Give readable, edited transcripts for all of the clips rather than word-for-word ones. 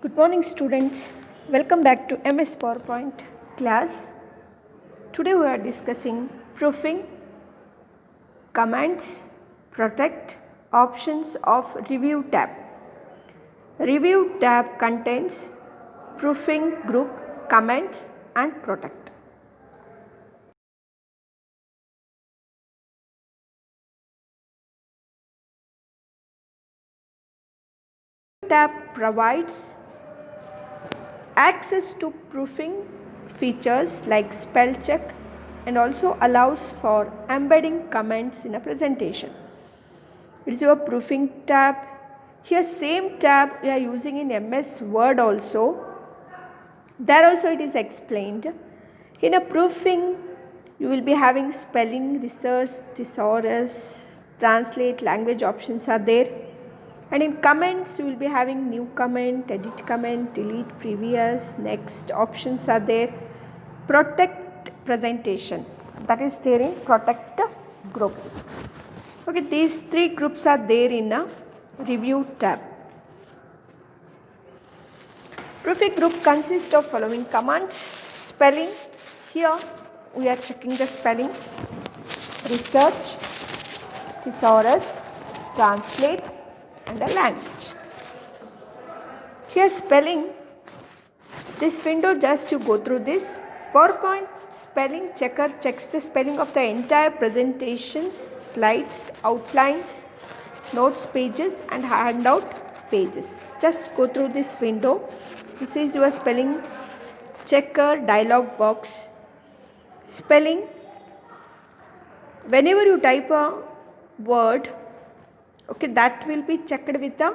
Good morning, students. Welcome back to MS PowerPoint class. Today we are discussing proofing, commands, protect, options of Review tab. Review tab contains proofing group, comments and protect. Tab provides access to proofing features like spell check and also allows for embedding comments in a presentation. It is your proofing tab. Here same tab we are using in MS Word also. There also it is explained. In a proofing you will be having spelling, research, thesaurus, translate, language options are there. And in comments you will be having new comment, edit comment, delete previous, next options are there. Protect presentation, that is there in protect group. Okay, these three groups are there in a review tab. Proofing group consists of following commands: spelling, here we are checking the spellings, research, thesaurus, translate and a language. Here spelling, this window just you go through this. PowerPoint spelling checker checks the spelling of the entire presentations, slides, outlines, notes pages and handout pages. Just go through this window. This is your spelling checker dialog box. Spelling, whenever you type a word, okay, that will be checked with the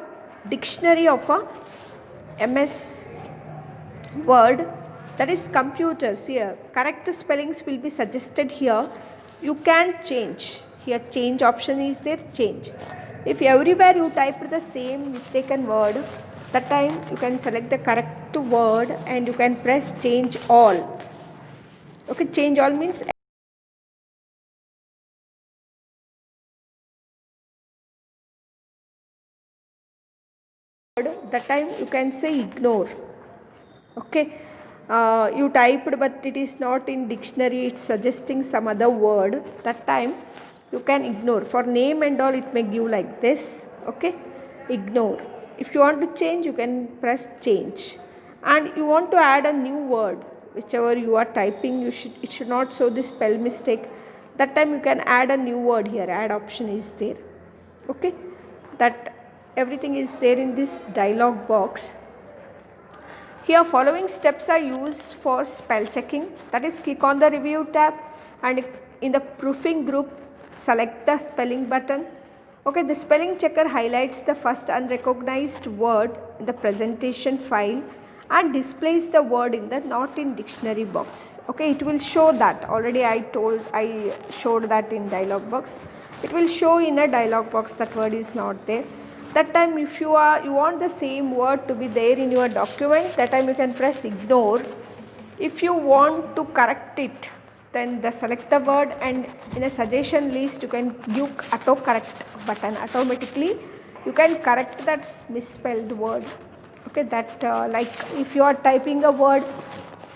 dictionary of a MS Word, that is computers. Here correct spellings will be suggested. Here you can change, here change option is there, change. If everywhere you type the same mistaken word, that time you can select the correct word and you can press change all. Okay, change all means that time you can say ignore. Okay, you typed but it is not in dictionary, it's suggesting some other word, that time you can ignore. For name and all it may give like this. Okay, ignore. If you want to change you can press change, and you want to add a new word, whichever you are typing, it should not show the spell mistake, that time you can add a new word. Here add option is there. Okay, that everything is there in this dialog box. Here following steps are used for spell checking, that is click on the review tab and in the proofing group select the spelling button. Okay, the spelling checker highlights the first unrecognized word in the presentation file and displays the word in the not in dictionary box. Okay, it will show that, already I showed that in dialog box. It will show in a dialog box that word is not there. That time if you want the same word to be there in your document, that time you can press ignore. If you want to correct it, then select the word and in a suggestion list you can give auto correct button, automatically you can correct that misspelled word. Okay, that like if you are typing a word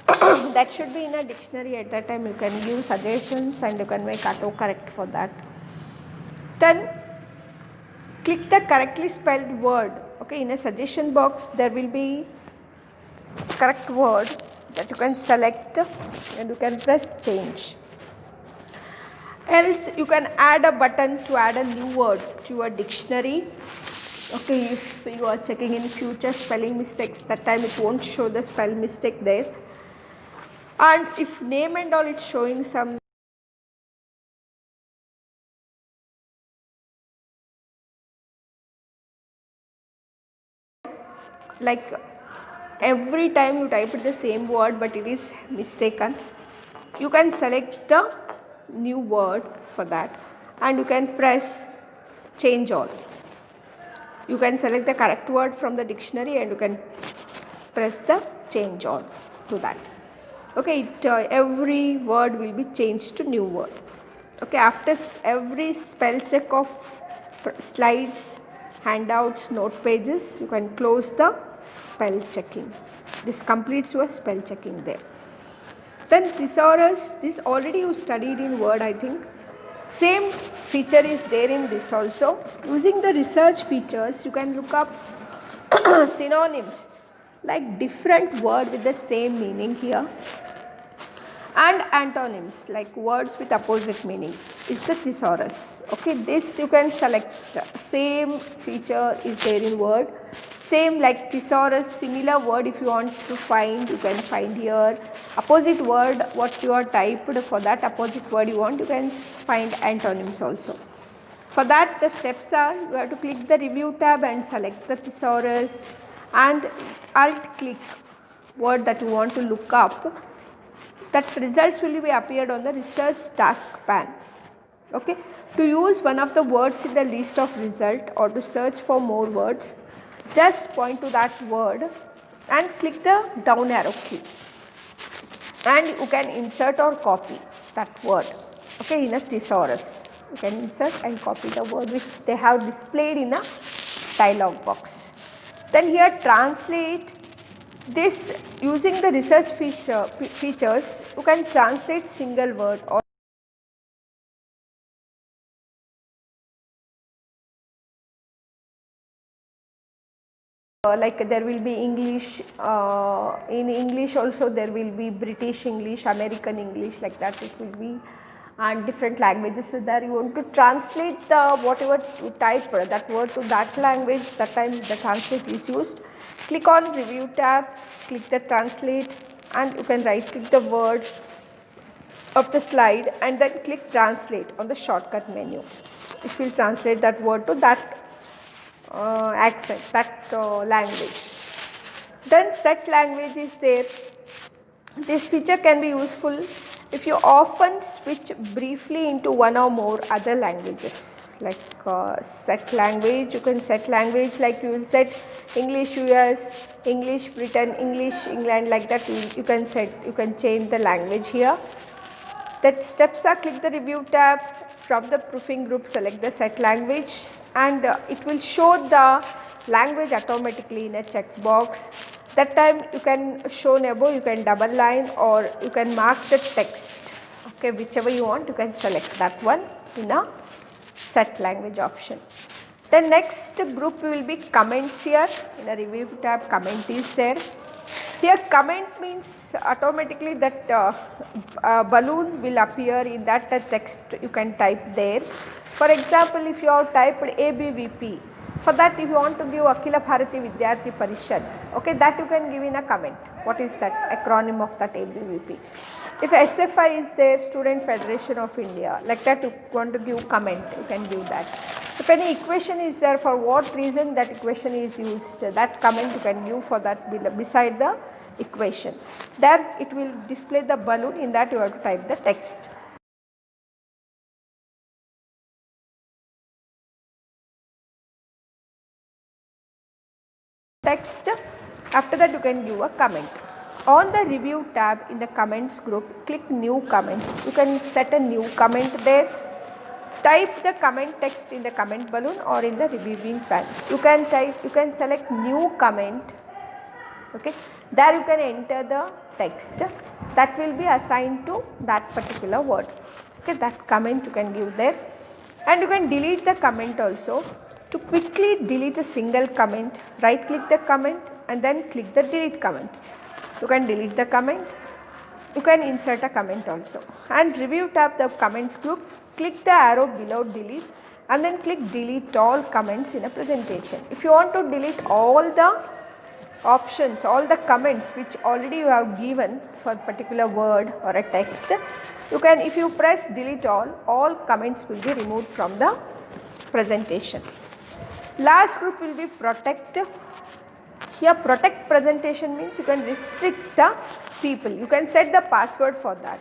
that should be in a dictionary, at that time you can give suggestions and you can make auto correct for that. Then click the correctly spelled word. Okay, in a suggestion box there will be correct word that you can select and you can press change. Else you can add a button to add a new word to your dictionary. Okay, if you are checking in future spelling mistakes, that time it won't show the spell mistake there. And if name and all it's showing some like every time you type the same word but it is mistaken, you can select the new word for that and you can press change all. You can select the correct word from the dictionary and you can press the change all to that. Okay, every word will be changed to new word. Okay, after every spell check of slides, handouts, note pages, you can close the spell checking. This completes your spell checking there. Then thesaurus, this already you studied in Word, I think. Same feature is there in this also. Using the research features, you can look up synonyms, like different word with the same meaning here, and antonyms, like words with opposite meaning, is the thesaurus. Okay, this you can select. Same feature is there in Word. Same like thesaurus, similar word if you want to find, you can find here. Opposite word, what you are typed, for that opposite word you want, you can find antonyms also. For that, the steps are, you have to click the review tab and select the thesaurus, and alt click word that you want to look up. That results will be appeared on the research task pane. Okay, to use one of the words in the list of result or to search for more words, just point to that word and click the down arrow key, and you can insert or copy that word. Okay, in a thesaurus, you can insert and copy the word which they have displayed in a dialog box. Then here translate. This, using the research features, you can translate single word or like there will be English, in English also there will be British English, American English, like that it will be, and different languages. So there you want to translate the whatever you type that word to that language, that time the translate is used. Click on review tab, click the translate, and you can right click the word of the slide and then click translate on the shortcut menu. It will translate that word to that accent, that language. Then set language is there. This feature can be useful if you often switch briefly into one or more other languages. Like set language, you can set language like you will set English US, English Britain, English England, like that you can set, you can change the language here. That steps are, click the review tab, from the proofing group select the set language, and it will show the language automatically in a checkbox. That time you can show above, you can double line or you can mark the text. Okay, whichever you want, you can select that one in a set language option. The next group will be comments here. In a review tab, comment is there. Here comment means automatically that balloon will appear in that text you can type there. For example, if you have typed ABVP, for that if you want to give Akhila Bharati Vidyarthi Parishad, okay, that you can give in a comment. What is that acronym of that ABVP? If SFI is there, Student Federation of India, like that you want to give comment, you can give that. If any equation is there, for what reason that equation is used, that comment you can give for that beside the equation. There it will display the balloon, in that you have to type the text. Text, after that you can give a comment. On the review tab in the comments group, click new comment. You can set a new comment there. Type the comment text in the comment balloon or in the reviewing pane. You can select new comment. Okay, there you can enter the text that will be assigned to that particular word. Okay, that comment you can give there, and you can delete the comment also. To quickly delete a single comment, right click the comment and then click the delete comment. You can delete the comment. You can insert a comment also. And review tab the comments group, click the arrow below delete and then click delete all comments in a presentation. If you want to delete all the options, all the comments which already you have given for a particular word or a text, you can, if you press delete all comments will be removed from the presentation. Last group will be protect. Here protect presentation means you can restrict the people. You can set the password for that.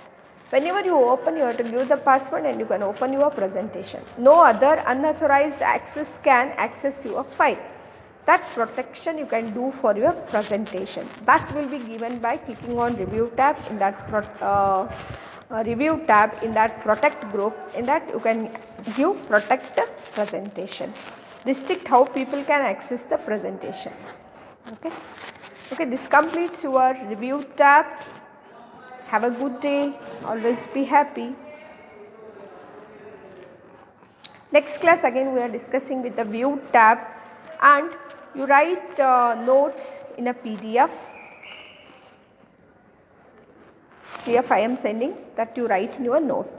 Whenever you open, you have to give the password and you can open your presentation. No other unauthorized access can access your file. That protection you can do for your presentation. That will be given by clicking on review tab in that review tab in that protect group. In that you can give protect presentation. Restrict how people can access the presentation. Okay, this completes your review tab. Have a good day. Always be happy. Next class again we are discussing with the view tab, and you write notes in a PDF. PDF I am sending, that you write in your note.